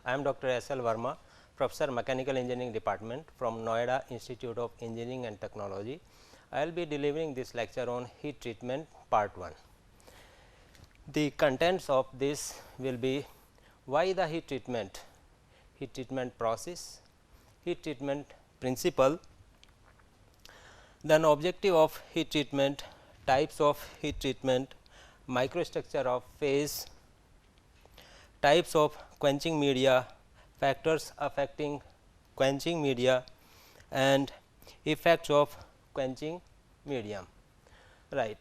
I am Dr. S.L Verma, Professor Mechanical Engineering Department from Noida Institute of Engineering and Technology. I will be delivering this lecture on heat treatment part 1. The contents of this will be why the heat treatment process, heat treatment principle, then objective of heat treatment, types of heat treatment, microstructure of phase, types of quenching media, factors affecting quenching media and effects of quenching medium. Right.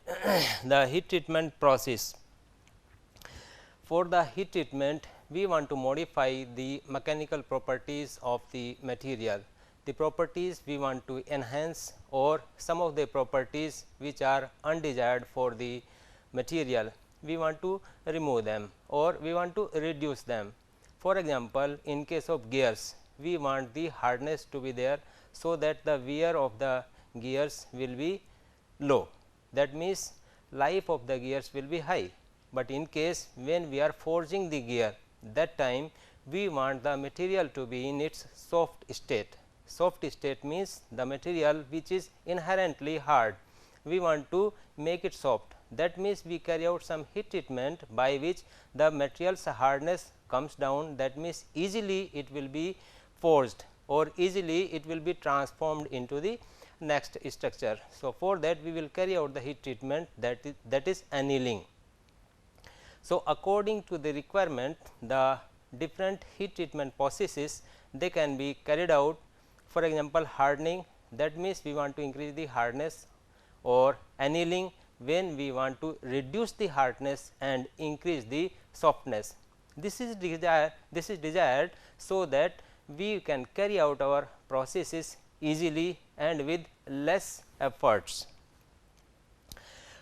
The heat treatment process. For the heat treatment, we want to modify the mechanical properties of the material. The properties we want to enhance or some of the properties which are undesired for the material, we want to remove them or we want to reduce them. For example, in case of gears, we want the hardness to be there, so that the wear of the gears will be low. That means, life of the gears will be high, but in case when we are forging the gear, that time we want the material to be in its soft state. Soft state means the material which is inherently hard, we want to make it soft. That means, we carry out some heat treatment by which the material's hardness comes down. That means, easily it will be forged or easily it will be transformed into the next structure. So, for that we will carry out the heat treatment, that is annealing. So, according to the requirement, the different heat treatment processes, they can be carried out. For example, hardening, that means we want to increase the hardness, or annealing when we want to reduce the hardness and increase the softness. This is desired so that we can carry out our processes easily and with less efforts.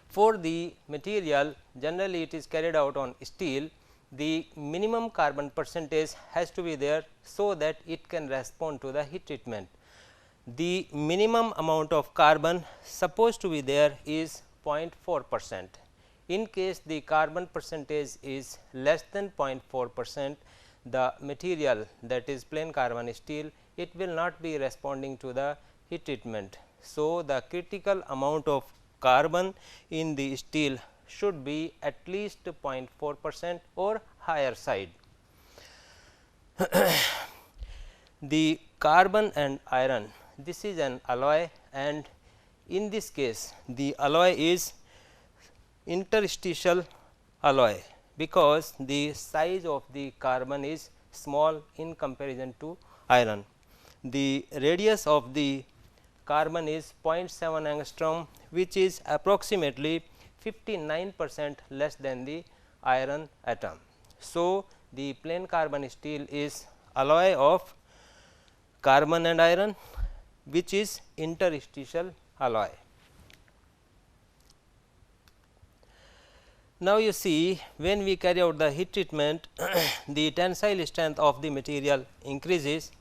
For the material, generally it is carried out on steel. The minimum carbon percentage has to be there, so that it can respond to the heat treatment. The minimum amount of carbon supposed to be there is 0.4%. In case the carbon percentage is less than 0.4%, the material, that is plain carbon steel, it will not be responding to the heat treatment. So, the critical amount of carbon in the steel should be at least 0.4% or higher side. The carbon and iron, this is an alloy, and in this case the alloy is interstitial alloy, because the size of the carbon is small in comparison to iron. The radius of the carbon is 0.7 angstrom, which is approximately 59% less than the iron atom. So, the plain carbon steel is alloy of carbon and iron, which is interstitial alloy. Now, you see, when we carry out the heat treatment, the tensile strength of the material increases.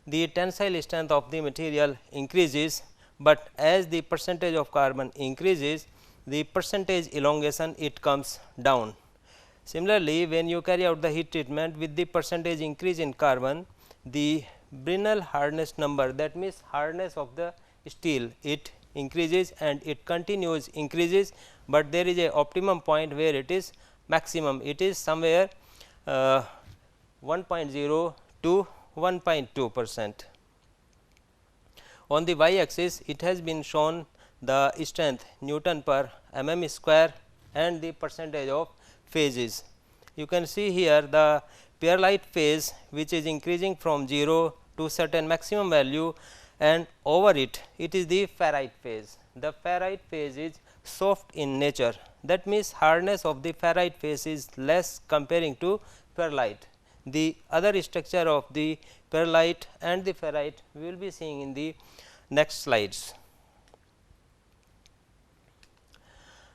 The tensile strength of the material increases, but as the percentage of carbon increases, the percentage elongation it comes down. Similarly, when you carry out the heat treatment with the percentage increase in carbon, the Brinell hardness number, that means hardness of the steel, it increases and it continues increases, but there is a optimum point where it is maximum, it is somewhere 1.0 to 1.2%. On the y axis, it has been shown the strength Newton per mm square and the percentage of phases. You can see here the perlite phase, which is increasing from 0 to certain maximum value, and over it, it is the ferrite phase. The ferrite phase is soft in nature, that means hardness of the ferrite phase is less comparing to perlite. The other structure of the perlite and the ferrite we will be seeing in the next slides.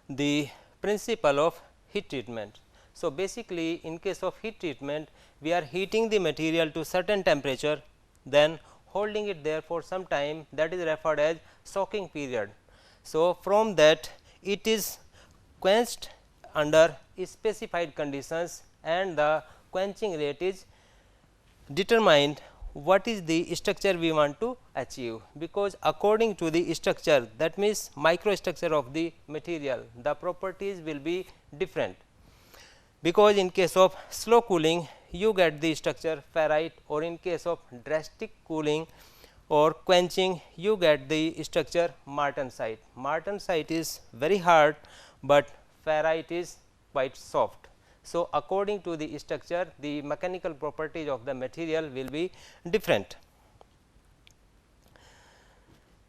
The principle of heat treatment. So, basically in case of heat treatment, we are heating the material to certain temperature, then holding it there for some time, that is referred as soaking period. So, from that it is quenched under specified conditions and the quenching rate is determined what is the structure we want to achieve, because according to the structure, that means microstructure of the material, the properties will be different, because in case of slow cooling you get the structure ferrite, or in case of drastic cooling or quenching you get the structure martensite. Martensite is very hard, but ferrite is quite soft. So, according to the structure, the mechanical properties of the material will be different.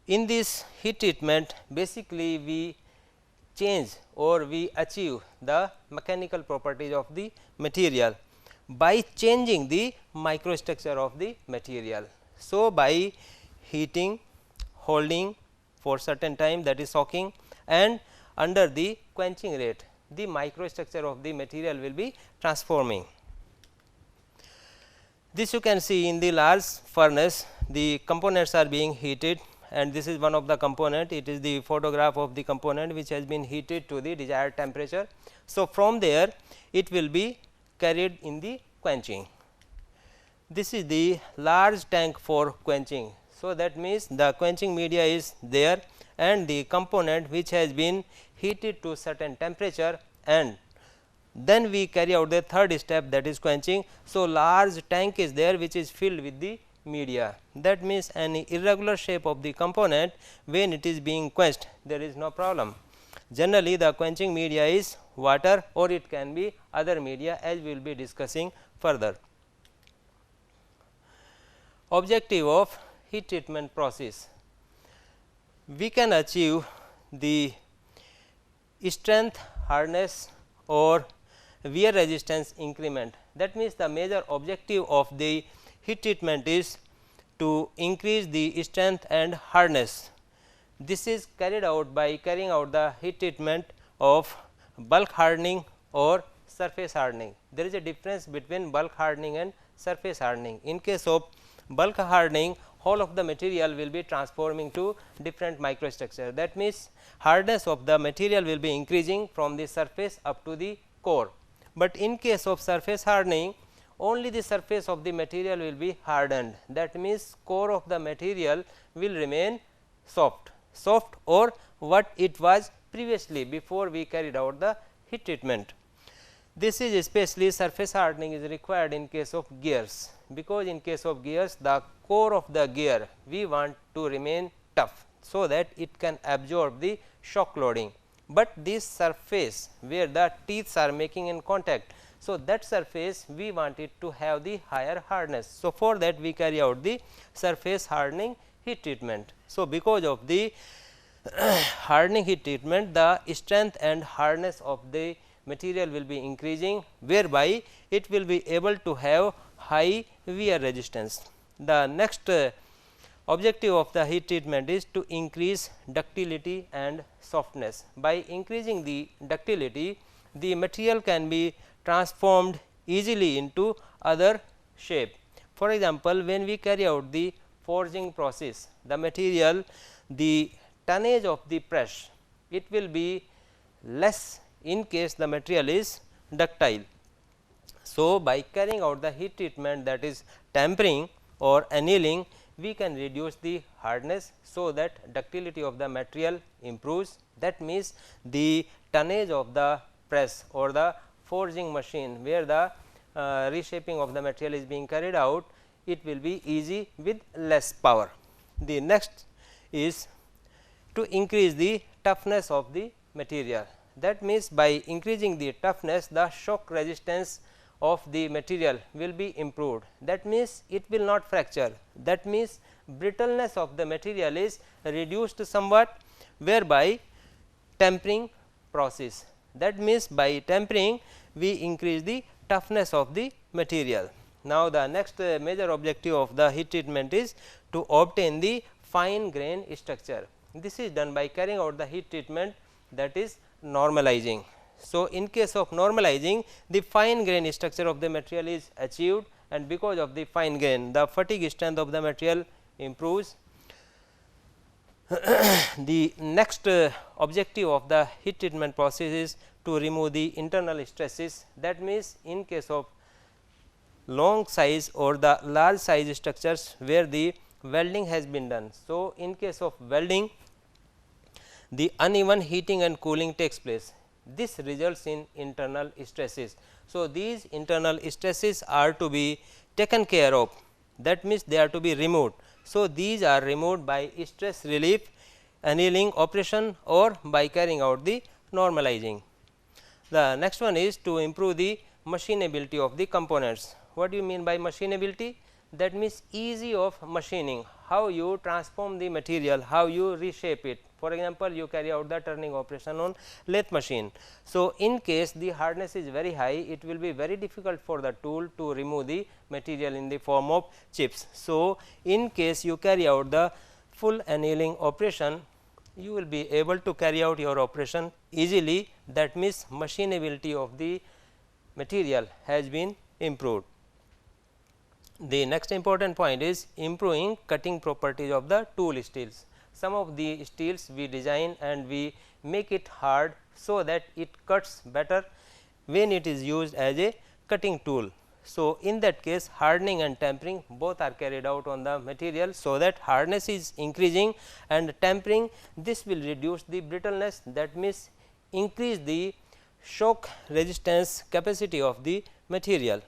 In this heat treatment, basically we change or we achieve the mechanical properties of the material by changing the microstructure of the material. So, by heating, holding for certain time, that is soaking, and under the quenching rate, the microstructure of the material will be transforming. This you can see in the large furnace, the components are being heated, and this is one of the component. It is the photograph of the component which has been heated to the desired temperature. So, from there it will be carried in the quenching. This is the large tank for quenching. So, that means the quenching media is there and the component which has been heated to certain temperature, and then we carry out the third step, that is quenching. So, large tank is there which is filled with the media. That means, any irregular shape of the component when it is being quenched, there is no problem. Generally the quenching media is water, or it can be other media, as we will be discussing further. Objective of heat treatment process: we can achieve the strength, hardness or wear resistance increment. That means, the major objective of the heat treatment is to increase the strength and hardness. This is carried out by carrying out the heat treatment of bulk hardening or surface hardening. There is a difference between bulk hardening and surface hardening. In case of bulk hardening, whole of the material will be transforming to different microstructure. That means, hardness of the material will be increasing from the surface up to the core. But in case of surface hardening, only the surface of the material will be hardened. That means, core of the material will remain soft or what it was previously before we carried out the heat treatment. This is especially surface hardening is required in case of gears, because in case of gears, the core of the gear we want to remain tough, so that it can absorb the shock loading, but this surface where the teeth are making in contact, so that surface we want it to have the higher hardness. So, for that we carry out the surface hardening heat treatment. So, because of the hardening heat treatment, the strength and hardness of the material will be increasing, whereby it will be able to have high wear resistance. The next objective of the heat treatment is to increase ductility and softness. By increasing the ductility, the material can be transformed easily into other shape. For example, when we carry out the forging process, the material, the tonnage of the press, it will be less in case the material is ductile. So, by carrying out the heat treatment, that is tempering or annealing, we can reduce the hardness, so that ductility of the material improves. That means, the tonnage of the press or the forging machine where the reshaping of the material is being carried out, it will be easy with less power. The next is to increase the toughness of the material. That means, by increasing the toughness, the shock resistance of the material will be improved. That means, it will not fracture. That means, brittleness of the material is reduced somewhat, whereby tempering process. That means, by tempering we increase the toughness of the material. Now, the next major objective of the heat treatment is to obtain the fine grain structure. This is done by carrying out the heat treatment, that is normalizing. So, in case of normalizing, the fine grain structure of the material is achieved, and because of the fine grain, the fatigue strength of the material improves. The next objective of the heat treatment process is to remove the internal stresses. That means, in case of long size or the large size structures where the welding has been done. So, in case of welding, the uneven heating and cooling takes place. This results in internal stresses. So, these internal stresses are to be taken care of, that means, they are to be removed. So, these are removed by stress relief annealing operation or by carrying out the normalizing. The next one is to improve the machinability of the components. What do you mean by machinability? That means easy of machining, how you transform the material, how you reshape it. For example, you carry out the turning operation on lathe machine. So, in case the hardness is very high, it will be very difficult for the tool to remove the material in the form of chips. So, in case you carry out the full annealing operation, you will be able to carry out your operation easily. That means, machinability of the material has been improved. The next important point is improving cutting properties of the tool steels. Some of the steels we design and we make it hard, so that it cuts better when it is used as a cutting tool. So, in that case, hardening and tempering both are carried out on the material. So, that hardness is increasing and tempering, this will reduce the brittleness, that means, increase the shock resistance capacity of the material.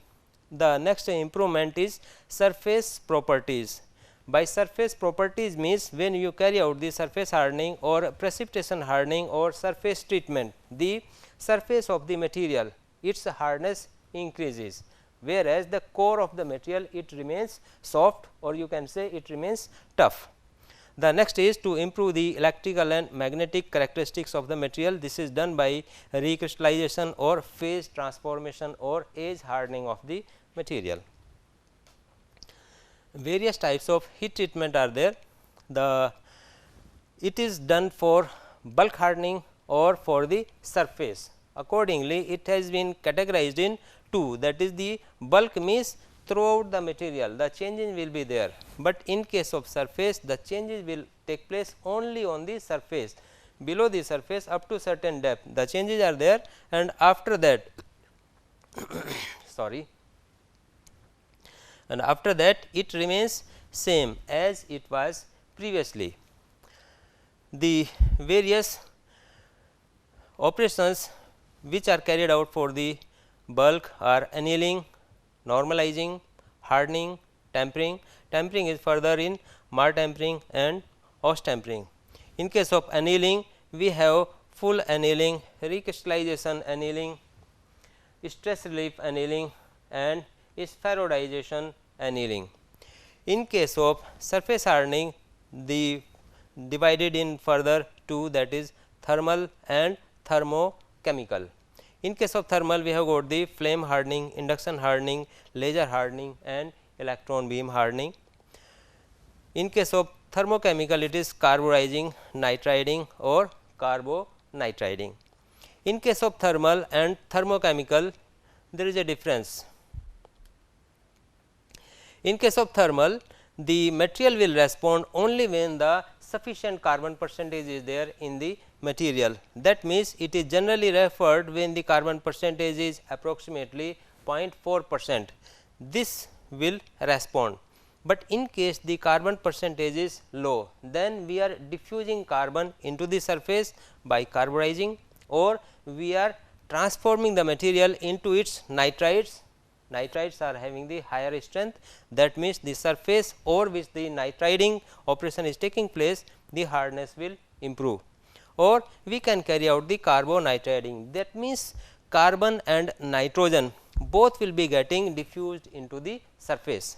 The next improvement is surface properties. By surface properties means, when you carry out the surface hardening or precipitation hardening or surface treatment, the surface of the material, its hardness increases, whereas the core of the material, it remains soft, or you can say it remains tough. The next is to improve the electrical and magnetic characteristics of the material. This is done by recrystallization or phase transformation or edge hardening of the material. Various types of heat treatment are there. It is done for bulk hardening or for the surface. Accordingly, it has been categorized in two, that is, the bulk means throughout the material the changes will be there, but in case of surface the changes will take place only on the surface. Below the surface up to certain depth the changes are there, and after that sorry, and after that it remains same as it was previously. The various operations which are carried out for the bulk are annealing, normalizing, hardening, tempering. Tempering is further in Mar tempering and Aus tempering. In case of annealing, we have full annealing, recrystallization annealing, stress relief annealing and spheroidization annealing. In case of surface hardening, the divided in further two, that is thermal and thermochemical. In case of thermal, we have got the flame hardening, induction hardening, laser hardening and electron beam hardening. In case of thermochemical, it is carburizing, nitriding or carbonitriding. In case of thermal and thermochemical, there is a difference. In case of thermal, the material will respond only when the sufficient carbon percentage is there in the material. That means, it is generally referred when the carbon percentage is approximately 0.4%. This will respond, but in case the carbon percentage is low, then we are diffusing carbon into the surface by carburizing, or we are transforming the material into its nitrides. Nitrides are having the higher strength, that means, the surface over which the nitriding operation is taking place, the hardness will improve. Or we can carry out the carbonitriding, that means, carbon and nitrogen both will be getting diffused into the surface.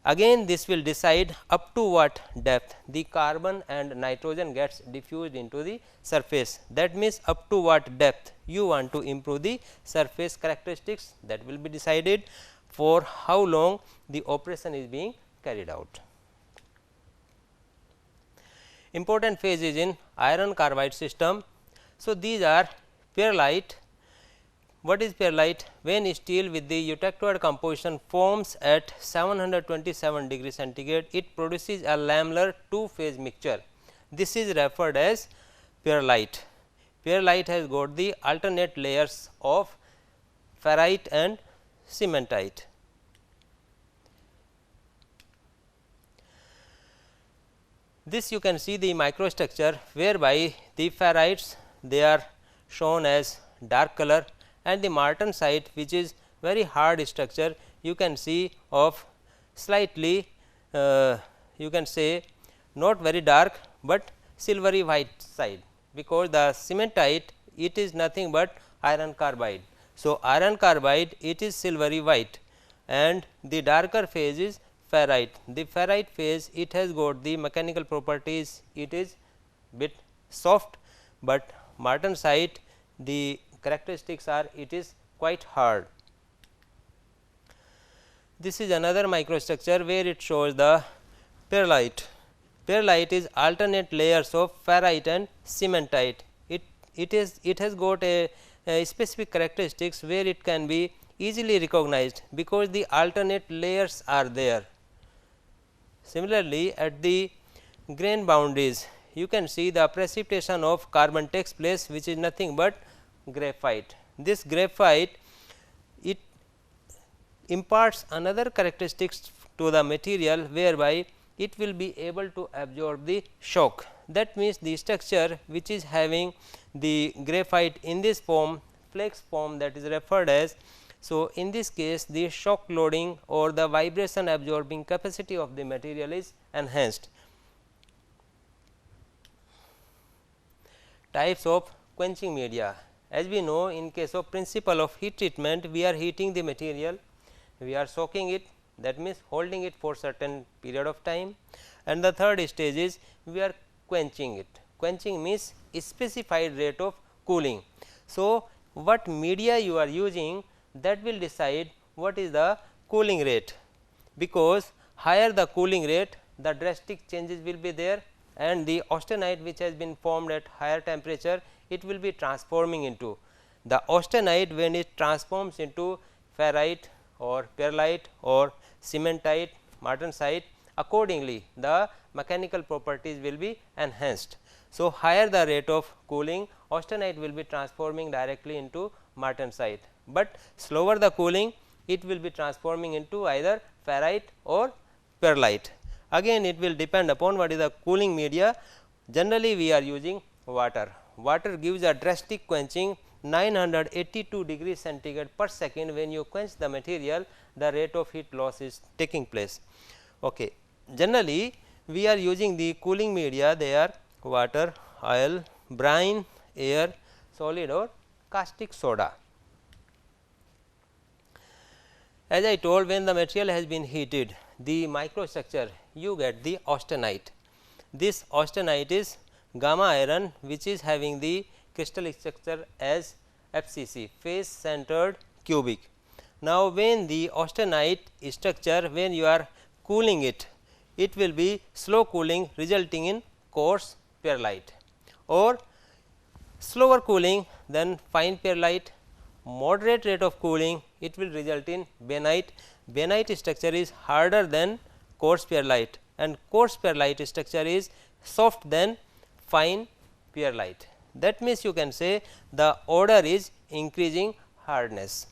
Again, this will decide up to what depth the carbon and nitrogen gets diffused into the surface. That means, up to what depth you want to improve the surface characteristics, that will be decided for how long the operation is being carried out. Important phase is in iron carbide system. So, these are perlite. What is perlite? When steel with the eutectoid composition forms at 727 degree centigrade, it produces a lamellar two phase mixture. This is referred as perlite. Perlite has got the alternate layers of ferrite and cementite. This you can see the microstructure whereby the ferrites they are shown as dark color, and the martensite which is very hard structure you can see of slightly you can say not very dark, but silvery white side, because the cementite it is nothing but iron carbide. So, iron carbide it is silvery white and the darker phase is ferrite. The ferrite phase it has got the mechanical properties, it is bit soft, but martensite the characteristics are it is quite hard. This is another microstructure where it shows the perlite. Perlite is alternate layers of ferrite and cementite. It has got a specific characteristics where it can be easily recognized, because the alternate layers are there. Similarly, at the grain boundaries you can see the precipitation of carbon takes place, which is nothing but graphite. This graphite it imparts another characteristics to the material whereby it will be able to absorb the shock. That means, the structure which is having the graphite in this form, flex form, that is referred as. So, in this case the shock loading or the vibration absorbing capacity of the material is enhanced. Types of quenching media. As we know, in case of principle of heat treatment, we are heating the material, we are soaking it, that means holding it for certain period of time, and the third stage is we are quenching it. Quenching means specified rate of cooling. So, what media you are using, that will decide what is the cooling rate, because higher the cooling rate the drastic changes will be there, and the austenite which has been formed at higher temperature it will be transforming into the austenite. When it transforms into ferrite or perlite or cementite, martensite, accordingly the mechanical properties will be enhanced. So, higher the rate of cooling, austenite will be transforming directly into martensite, but slower the cooling it will be transforming into either ferrite or perlite. Again it will depend upon what is the cooling media. Generally we are using water. Water gives a drastic quenching 982 degrees centigrade per second. When you quench the material, the rate of heat loss is taking place. Okay. Generally we are using the cooling media, they are water, oil, brine, air, solid or caustic soda. As I told, when the material has been heated, the microstructure you get the austenite. This austenite is gamma iron, which is having the crystal structure as FCC, face centered cubic. Now, when the austenite structure, when you are cooling it, it will be slow cooling resulting in coarse perlite, or slower cooling than fine perlite. Moderate rate of cooling it will result in bainite. Bainite structure is harder than coarse perlite, and coarse perlite structure is soft than fine perlite. That means, you can say the order is increasing hardness.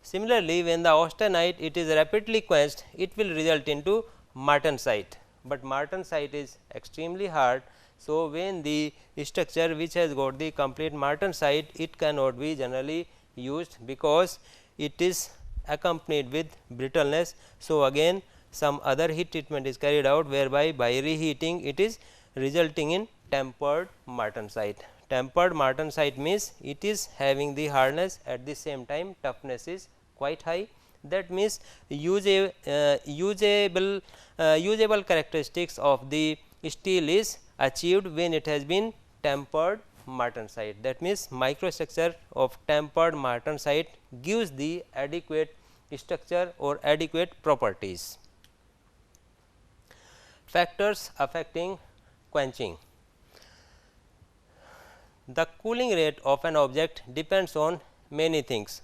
Similarly, when the austenite it is rapidly quenched, it will result into martensite, but martensite is extremely hard. So, when the structure which has got the complete martensite, it cannot be generally used, because it is accompanied with brittleness. So, again some other heat treatment is carried out, whereby by reheating it is resulting in tempered martensite. Tempered martensite means it is having the hardness, at the same time toughness is quite high. That means, usable characteristics of the steel is achieved when it has been tempered martensite. That means, microstructure of tempered martensite gives the adequate structure or adequate properties. Factors affecting quenching. The cooling rate of an object depends on many things.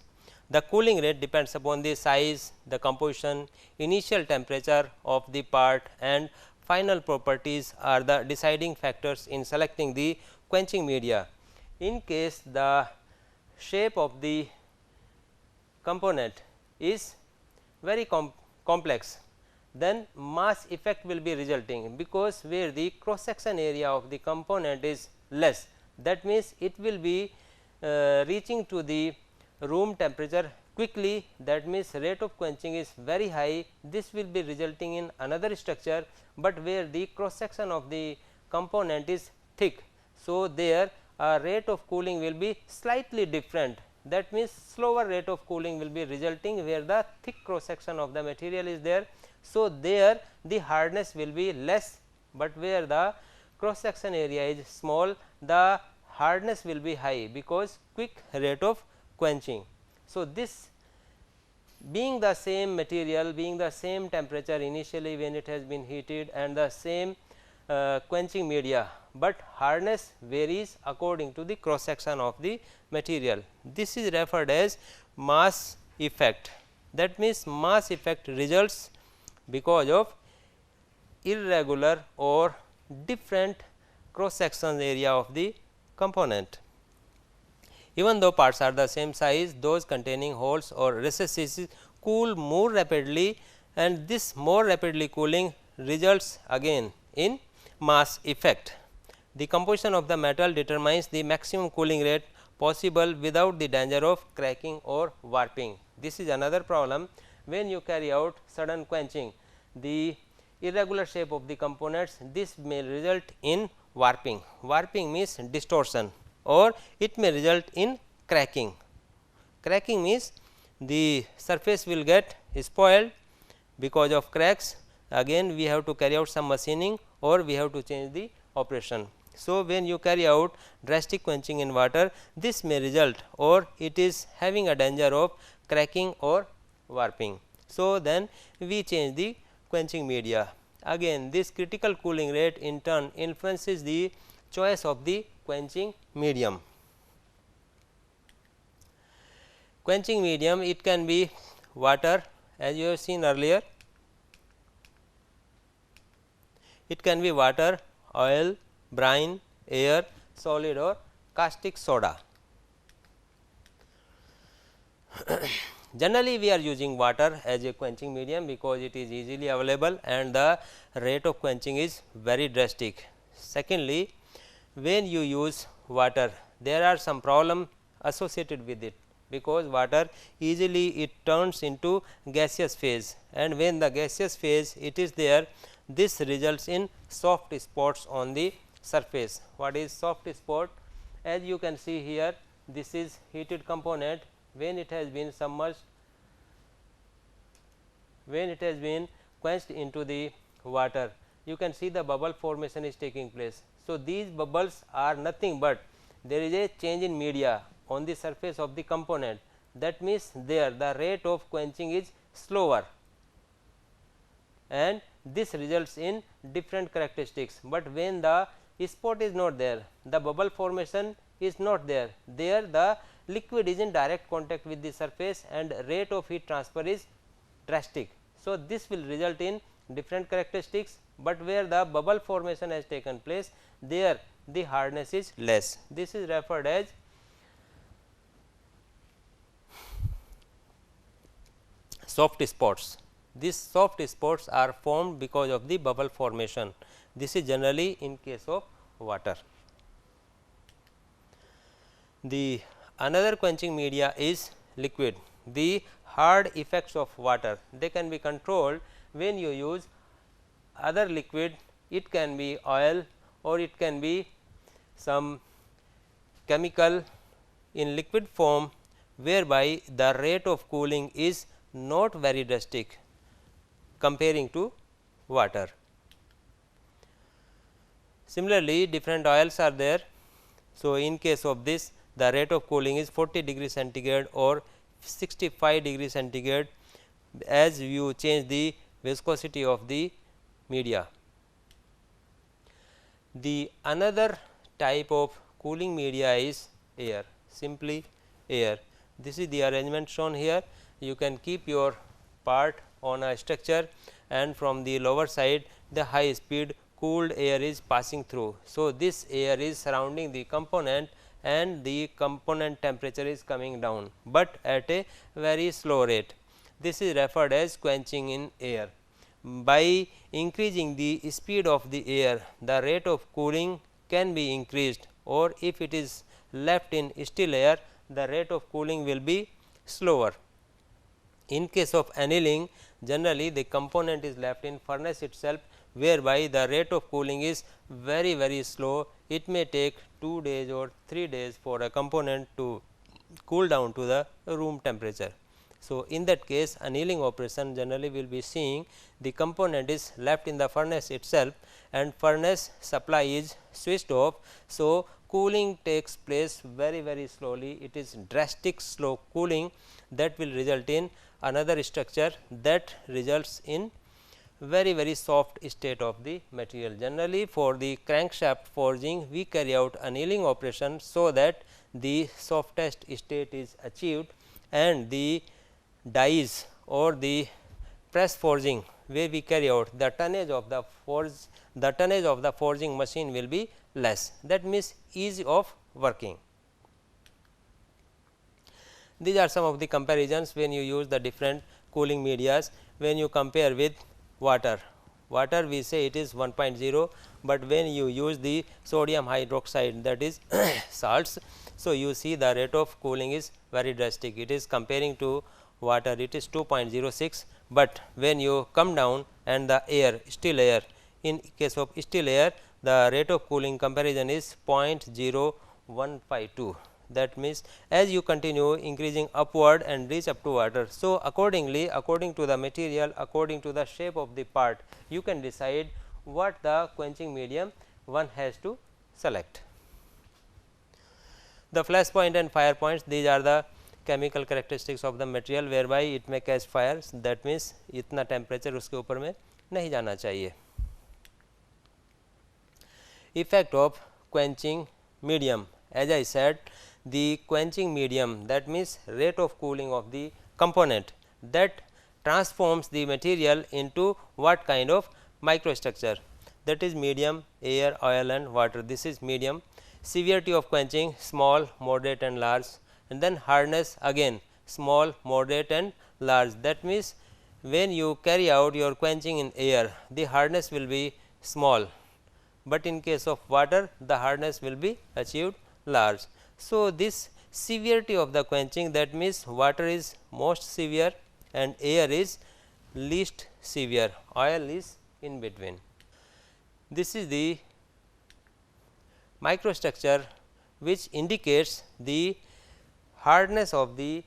The cooling rate depends upon the size, the composition, initial temperature of the part, and final properties are the deciding factors in selecting the quenching media. In case the shape of the component is very complex, then mass effect will be resulting, because where the cross section area of the component is less, that means it will be reaching to the room temperature quickly, that means rate of quenching is very high. This will be resulting in another structure, but where the cross section of the component is thick. So, there a rate of cooling will be slightly different, that means slower rate of cooling will be resulting where the thick cross section of the material is there. So, there the hardness will be less, but where the cross section area is small, the hardness will be high, because quick rate of quenching. So, this being the same material, being the same temperature initially when it has been heated and the same quenching media, but hardness varies according to the cross section of the material. This is referred as mass effect. That means, mass effect results because of irregular or different cross section area of the component. Even though parts are the same size, those containing holes or recesses cool more rapidly, and this more rapidly cooling results again in mass effect. The composition of the metal determines the maximum cooling rate possible without the danger of cracking or warping. This is another problem when you carry out sudden quenching. The irregular shape of the components, this may result in warping. Warping means distortion, or it may result in cracking. Cracking means the surface will get spoiled because of cracks. Again we have to carry out some machining, or we have to change the operation. So, when you carry out drastic quenching in water, this may result, or it is having a danger of cracking or warping. So, then we change the quenching media. Again this critical cooling rate in turn influences the choice of the quenching medium. Quenching medium, it can be water, as you have seen earlier. It can be water, oil, brine, air, solid, or caustic soda. Generally we are using water as a quenching medium, because it is easily available and the rate of quenching is very drastic. Secondly, when you use water, there are some problem associated with it, because water easily it turns into gaseous phase, and when the gaseous phase it is there, this results in soft spots on the surface. What is soft spot? As you can see here, this is heated component. When it has been submerged, when it has been quenched into the water, you can see the bubble formation is taking place. So, these bubbles are nothing but there is a change in media on the surface of the component. That means, there the rate of quenching is slower, and this results in different characteristics. But when the spot is not there, the bubble formation is not there, there the liquid is in direct contact with the surface and rate of heat transfer is drastic. So, this will result in different characteristics, but where the bubble formation has taken place, there the hardness is less. This is referred as soft spots. These soft spots are formed because of the bubble formation. This is generally in case of water. The another quenching media is liquid. The hard effects of water, they can be controlled when you use other liquid. It can be oil, or it can be some chemical in liquid form, whereby the rate of cooling is not very drastic comparing to water. Similarly, different oils are there. So, in case of this, the rate of cooling is 40 degree centigrade or 65 degree centigrade, as you change the viscosity of the media. The another type of cooling media is air, simply air. This is the arrangement shown here. You can keep your part on a structure, and from the lower side the high speed cooled air is passing through. So, this air is surrounding the component and the component temperature is coming down, but at a very slow rate. This is referred as quenching in air. By increasing the speed of the air, the rate of cooling can be increased, or if it is left in still air, the rate of cooling will be slower. In case of annealing, generally the component is left in furnace itself, whereby the rate of cooling is very slow. It may take 2 days or 3 days for a component to cool down to the room temperature. So, in that case annealing operation generally will be seeing the component is left in the furnace itself and furnace supply is switched off. So, cooling takes place very slowly. It is drastic slow cooling that will result in another structure that results in very soft state of the material. Generally for the crankshaft forging, we carry out annealing operation so that the softest state is achieved, and the dies or the press forging where we carry out, the tonnage of the forging machine will be less. That means ease of working. These are some of the comparisons when you use the different cooling medias. When you compare with water, we say it is 1.0, but when you use the sodium hydroxide, that is salts, so you see the rate of cooling is very drastic. It is comparing to water, it is 2.06, but when you come down and the air, still air, in case of still air, the rate of cooling comparison is 0.0152. That means, as you continue increasing upward and reach up to water. So, accordingly, according to the material, according to the shape of the part, you can decide what the quenching medium one has to select. The flash point and fire points, these are the chemical characteristics of the material whereby it may catch fire. That means, इतना temperature उसके ऊपर में नहीं जाना चाहिए. Effect of quenching medium, as I said, the quenching medium, that means rate of cooling of the component, that transforms the material into what kind of microstructure, that is medium, air, oil and water. This is medium. Severity of quenching, small, moderate and large, and then hardness again small, moderate and large. That means, when you carry out your quenching in air, the hardness will be small, but in case of water the hardness will be achieved large. So, this severity of the quenching, that means water is most severe and air is least severe, oil is in between. This is the microstructure which indicates the hardness of the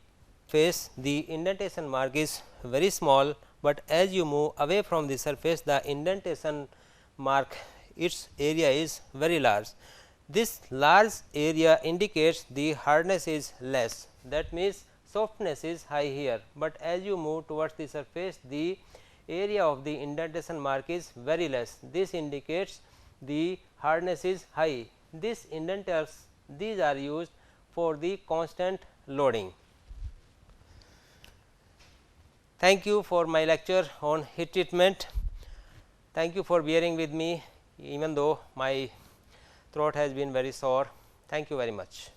face. The indentation mark is very small, but as you move away from the surface, the indentation mark, its area is very large. This large area indicates the hardness is less, that means softness is high here, but as you move towards the surface, the area of the indentation mark is very less. This indicates the hardness is high. These indenters, these are used for the constant loading. Thank you for my lecture on heat treatment. Thank you for bearing with me, even though my throat has been very sore. Thank you very much.